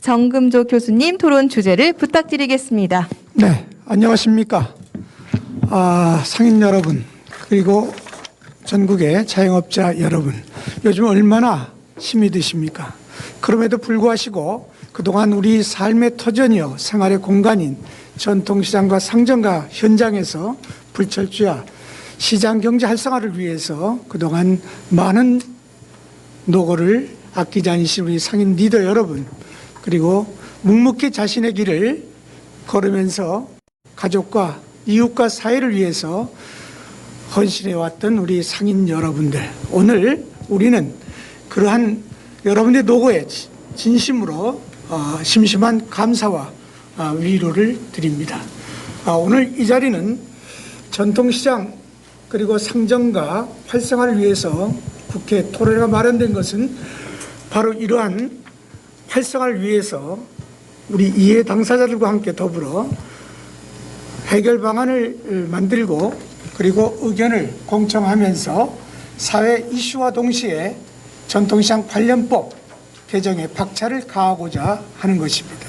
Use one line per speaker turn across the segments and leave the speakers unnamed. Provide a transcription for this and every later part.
정금조 교수님 토론 주제를 부탁드리겠습니다.
네, 안녕하십니까. 상인 여러분, 그리고 전국의 자영업자 여러분, 요즘 얼마나 힘이 드십니까? 그럼에도 불구하고 그동안 우리 삶의 터전이요, 생활의 공간인 전통시장과 상점가 현장에서 불철주야 시장 경제 활성화를 위해서 그동안 많은 노고를 아끼지 않으신 우리 상인 리더 여러분, 그리고 묵묵히 자신의 길을 걸으면서 가족과 이웃과 사회를 위해서 헌신해왔던 우리 상인 여러분들, 오늘 우리는 그러한 여러분의 노고에 진심으로 심심한 감사와 위로를 드립니다. 오늘 이 자리는 전통시장 그리고 상점가 활성화를 위해서 국회 토론회가 마련된 것은 바로 이러한 활성화를 위해서 우리 이해 당사자들과 함께 더불어 해결 방안을 만들고 그리고 의견을 공청하면서 사회 이슈와 동시에 전통시장 관련법 개정에 박차를 가하고자 하는 것입니다.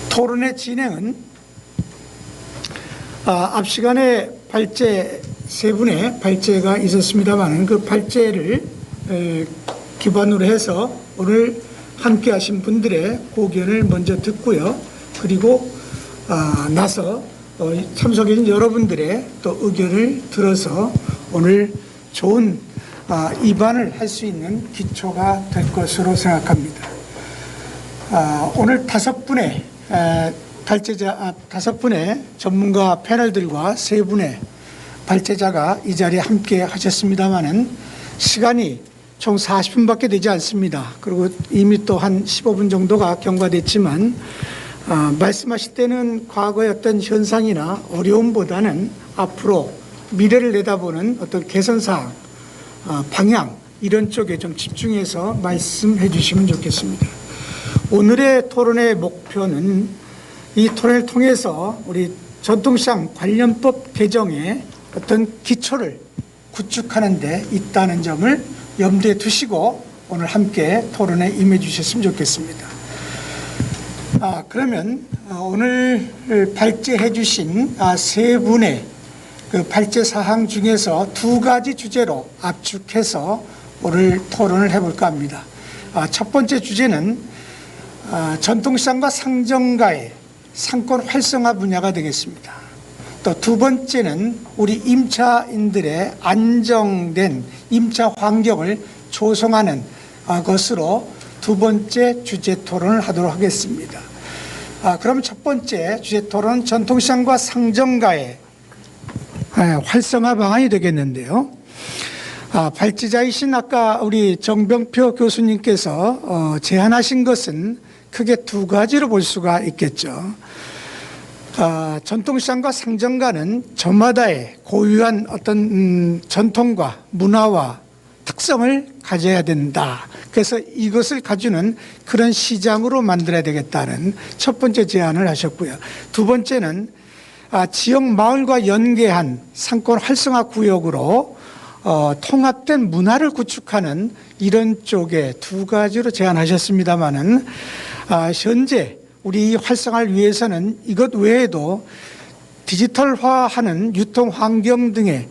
토론의 진행은 앞 시간에 발제 세 분의 발제가 있었습니다만 그 발제를 기반으로 해서 오늘 함께 하신 분들의 고견을 먼저 듣고요. 그리고 나서 참석해 주신 여러분들의 또 의견을 들어서 오늘 좋은 입안을 할 수 있는 기초가 될 것으로 생각합니다. 오늘 다섯 분의 전문가 패널들과 세 분의 발제자가 이 자리에 함께 하셨습니다마는 시간이 총 40분밖에 되지 않습니다. 그리고 이미 또 한 15분 정도가 경과됐지만 말씀하실 때는 과거의 어떤 현상이나 어려움보다는 앞으로 미래를 내다보는 어떤 개선사항, 방향 이런 쪽에 좀 집중해서 말씀해 주시면 좋겠습니다. 오늘의 토론의 목표는 이 토론을 통해서 우리 전통시장 관련법 개정의 어떤 기초를 구축하는 데 있다는 점을 염두에 두시고 오늘 함께 토론에 임해 주셨으면 좋겠습니다. 그러면 오늘 발제해 주신 세 분의 그 발제 사항 중에서 두 가지 주제로 압축해서 오늘 토론을 해볼까 합니다. 첫 번째 주제는 전통시장과 상점가의 상권 활성화 분야가 되겠습니다. 또 두 번째는 우리 임차인들의 안정된 임차 환경을 조성하는 것으로 두 번째 주제 토론을 하도록 하겠습니다. 그럼 첫 번째 주제 토론은 전통시장과 상점가의 활성화 방안이 되겠는데요. 발제자이신 아까 우리 정병표 교수님께서 제안하신 것은 크게 두 가지로 볼 수가 있겠죠. 전통시장과 상점가는 저마다의 고유한 어떤 전통과 문화와 특성을 가져야 된다. 그래서 이것을 가주는 그런 시장으로 만들어야 되겠다는 첫 번째 제안을 하셨고요. 두 번째는 지역 마을과 연계한 상권 활성화 구역으로 통합된 문화를 구축하는 이런 쪽에 두 가지로 제안하셨습니다마는 현재 우리 활성화를 위해서는 이것 외에도 디지털화하는 유통 환경 등의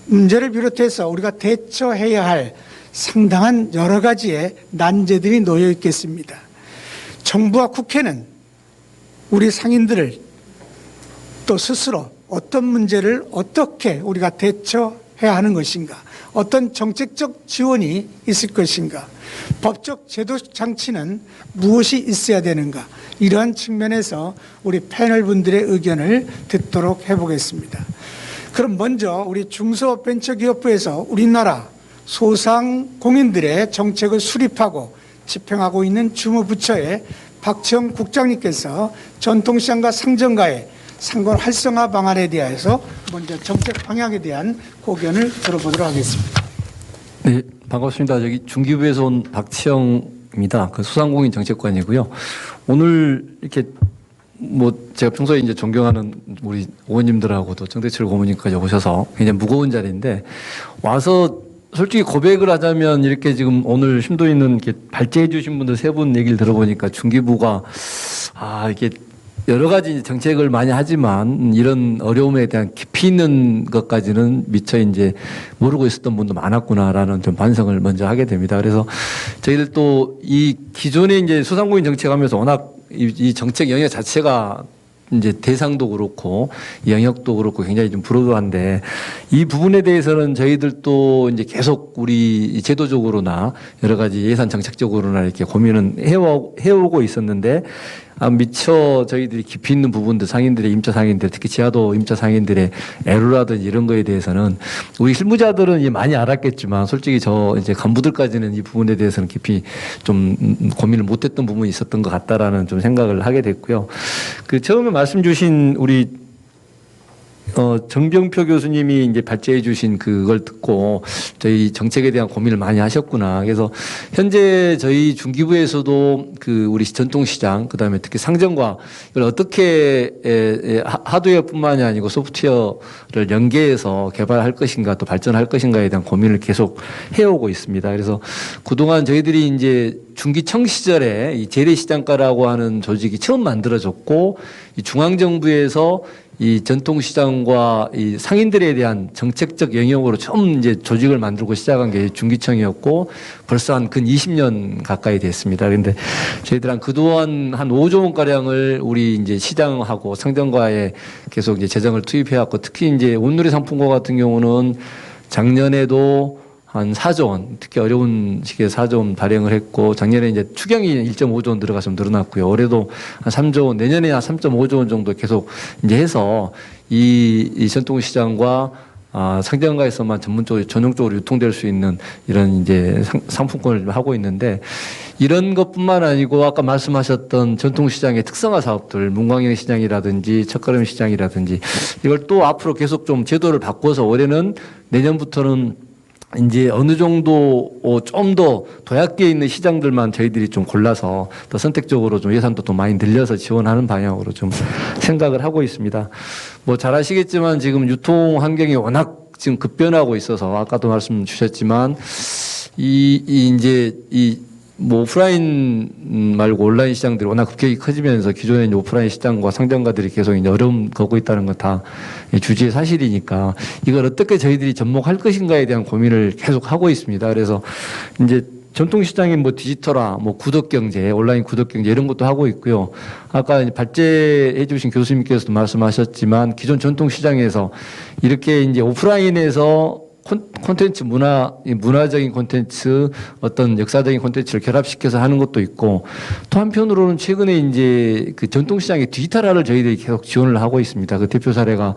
문제를 비롯해서 우리가 대처해야 할 상당한 여러 가지의 난제들이 놓여 있겠습니다. 정부와 국회는 우리 상인들을 또 스스로 어떤 문제를 어떻게 우리가 대처해야 하는 것인가, 어떤 정책적 지원이 있을 것인가, 법적 제도 장치는 무엇이 있어야 되는가, 이러한 측면에서 우리 패널 분들의 의견을 듣도록 해보겠습니다. 그럼 먼저 우리 중소벤처기업부에서 우리나라 소상공인들의 정책을 수립하고 집행하고 있는 주무부처의 박지영 국장님께서 전통시장과 상점가의 상권 활성화 방안에 대해서 먼저 정책 방향에 대한 고견을 들어보도록 하겠습니다.
네, 반갑습니다. 저기 중기부에서 온 박치영입니다. 그 소상공인 정책관이고요. 오늘 이렇게 제가 평소에 이제 존경하는 우리 의원님들하고도 정대철 고문님까지 오셔서 굉장히 무거운 자리인데 와서 솔직히 고백을 하자면 이렇게 지금 오늘 심도 있는 이렇게 발제해 주신 분들 세 분 얘기를 들어보니까 중기부가 이게 여러 가지 정책을 많이 하지만 이런 어려움에 대한 깊이 있는 것까지는 미처 이제 모르고 있었던 분도 많았구나라는 좀 반성을 먼저 하게 됩니다. 그래서 저희들 또 이 기존에 이제 소상공인 정책하면서 워낙 이 정책 영역 자체가 이제 대상도 그렇고 영역도 그렇고 굉장히 좀 브로드한데 이 부분에 대해서는 저희들도 이제 계속 우리 제도적으로나 여러 가지 예산 정책적으로나 이렇게 고민은 해오고 있었는데 미처 저희들이 깊이 있는 부분들 상인들의 임차 상인들 특히 지하도 임차 상인들의 애로라든지 이런 거에 대해서는 우리 실무자들은 이제 많이 알았겠지만 솔직히 저 이제 간부들까지는 이 부분에 대해서는 깊이 좀 고민을 못했던 부분이 있었던 것 같다라는 좀 생각을 하게 됐고요. 그 처음에 말씀 주신 우리 정병표 교수님이 이제 발제해 주신 그걸 듣고 저희 정책에 대한 고민을 많이 하셨구나. 그래서 현재 저희 중기부에서도 그 우리 전통시장, 그 다음에 특히 상점과 이걸 어떻게 하드웨어뿐만이 아니고 소프트웨어를 연계해서 개발할 것인가 또 발전할 것인가에 대한 고민을 계속 해오고 있습니다. 그래서 그동안 저희들이 이제 중기청 시절에 이 재래시장과라고 하는 조직이 처음 만들어졌고 이 중앙정부에서 이 전통시장과 이 상인들에 대한 정책적 영역으로 처음 이제 조직을 만들고 시작한 게 중기청이었고 벌써 한 근 20년 가까이 됐습니다. 그런데 저희들 그동안 한 5조 원가량을 우리 이제 시장하고 상점과에 계속 이제 재정을 투입해왔고 특히 이제 온누리 상품권 같은 경우는 작년에도 한 4조 원, 특히 어려운 시기에 4조 원 발행을 했고 작년에 이제 추경이 1.5조 원 들어가서 좀 늘어났고요. 올해도 한 3조 원, 내년에 한 3.5조 원 정도 계속 이제 해서 이 전통시장과 상점가에서만 전용적으로 유통될 수 있는 이런 이제 상품권을 하고 있는데 이런 것뿐만 아니고 아까 말씀하셨던 전통시장의 특성화 사업들, 문광영 시장이라든지 첫걸음 시장이라든지 이걸 또 앞으로 계속 좀 제도를 바꿔서 올해는 내년부터는 이제 어느 정도 좀 더 도약기에 있는 시장들만 저희들이 좀 골라서 더 선택적으로 좀 예산도 더 많이 늘려서 지원하는 방향으로 좀 생각을 하고 있습니다. 뭐 잘 아시겠지만 지금 유통 환경이 워낙 지금 급변하고 있어서 아까도 말씀 주셨지만 뭐 오프라인 말고 온라인 시장들이 워낙 급격히 커지면서 기존의 이제 오프라인 시장과 상점가들이 계속 이제 어려움 겪고 있다는 건 다 주지의 사실이니까 이걸 어떻게 저희들이 접목할 것인가에 대한 고민을 계속 하고 있습니다. 그래서 이제 전통시장인 뭐 디지털화, 뭐 구독경제, 온라인 구독경제 이런 것도 하고 있고요. 아까 발제해 주신 교수님께서도 말씀하셨지만 기존 전통시장에서 이렇게 이제 오프라인에서 콘텐츠 문화적인 콘텐츠 어떤 역사적인 콘텐츠를 결합시켜서 하는 것도 있고 또 한편으로는 최근에 이제 그 전통시장의 디지털화를 저희들이 계속 지원을 하고 있습니다. 그 대표 사례가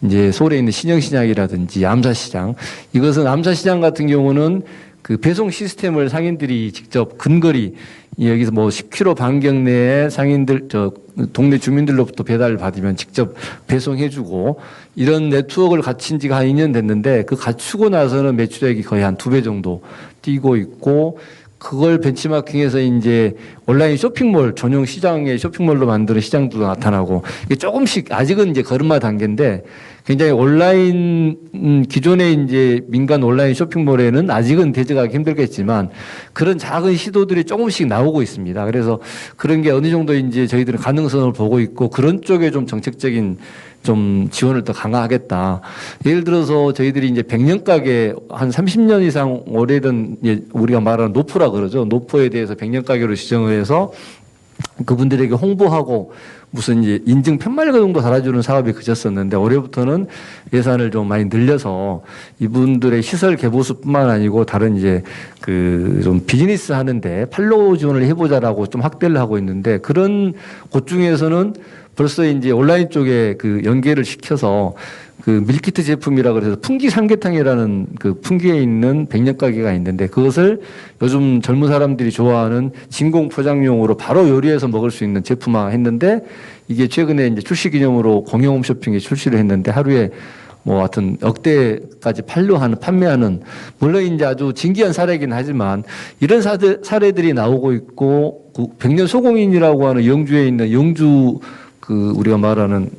이제 서울에 있는 신영시장이라든지 암사시장 이것은 암사시장 같은 경우는 그 배송 시스템을 상인들이 직접 근거리 여기서 뭐 10km 반경 내에 상인들 동네 주민들로부터 배달을 받으면 직접 배송해주고 이런 네트워크를 갖춘 지가 한 2년 됐는데 그 갖추고 나서는 매출액이 거의 한 2배 정도 뛰고 있고 그걸 벤치마킹해서 이제 온라인 쇼핑몰 전용 시장의 쇼핑몰로 만드는 시장도 나타나고 이게 조금씩 아직은 이제 걸음마 단계인데 굉장히 온라인 기존의 이제 민간 온라인 쇼핑몰에는 아직은 대적하기 힘들겠지만 그런 작은 시도들이 조금씩 나오고 있습니다. 그래서 그런 게 어느 정도 이제 저희들은 가능성을 보고 있고 그런 쪽에 좀 정책적인 좀 지원을 더 강화하겠다. 예를 들어서 저희들이 이제 100년 가게 한 30년 이상 오래된 우리가 말하는 노포라 그러죠. 노포에 대해서 100년 가게로 지정을 해서 그분들에게 홍보하고 무슨 이제 인증 편말가 정도 달아주는 사업이 그쳤었는데 올해부터는 예산을 좀 많이 늘려서 이분들의 시설 개보수뿐만 아니고 다른 이제 그 좀 비즈니스 하는데 팔로우 지원을 해보자라고 좀 확대를 하고 있는데 그런 곳 중에서는 벌써 이제 온라인 쪽에 그 연계를 시켜서 그 밀키트 제품이라 그래서 풍기 삼계탕이라는 그 풍기에 있는 백년 가게가 있는데 그것을 요즘 젊은 사람들이 좋아하는 진공 포장용으로 바로 요리해서 먹을 수 있는 제품화 했는데 이게 최근에 이제 출시 기념으로 공영 홈쇼핑에 출시를 했는데 하루에 뭐 하여튼 억대까지 판매하는 물론 이제 아주 진기한 사례이긴 하지만 이런 사례들이 나오고 있고 그 백년 소공인이라고 하는 영주에 있는 영주 그 우리가 말하는